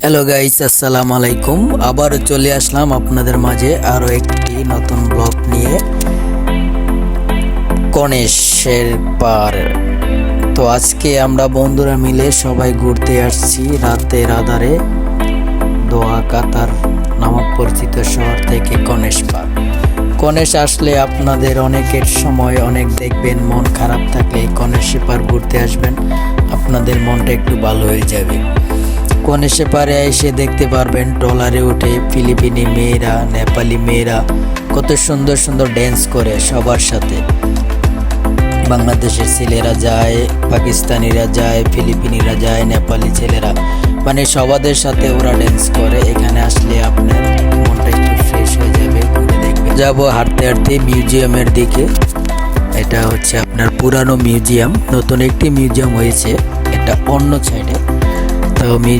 Hello guys, আসসালামু আলাইকুম। আবার চলে আসলাম আপনাদের মাঝে আরও একটি নতুন ব্লগ নিয়ে। গণেশের পার। তো আজকে আমরা বন্ধুরা মিলে সবাই ঘুরতে আসছি রাতের আধারে দোয়া কাতার নামক পরিচিত শহর থেকে গণেশ পার। গণেশ আসলে আপনাদের অনেকের সময় অনেক দেখবেন মন খারাপ থাকলে গণেশ পার ঘুরতে আসবেন, আপনাদের মনটা একটু ভালো হয়ে যাবে। গণেশে পারে এসে দেখতে পারবেন ট্রলারে উঠে ফিলিপিনি মেয়েরা, নেপালি মেয়েরা কত সুন্দর সুন্দর ড্যান্স করে সবার সাথে। বাংলাদেশের ছেলেরা যায়, পাকিস্তানিরা যায়, ফিলিপিনিরা যায়, নেপালি ছেলেরা, মানে সবাদের সাথে ওরা ড্যান্স করে। এখানে আসলে আপনার মনটা একটু ফ্রেশ হয়ে যাবে। ঘুরে দেখবেন। যাবো হাঁটতে হাঁটতে মিউজিয়ামের দিকে। এটা হচ্ছে আপনার পুরানো মিউজিয়াম, নতুন একটি মিউজিয়াম হয়েছে, এটা অন্য সাইডে। তো মিউজিয়াম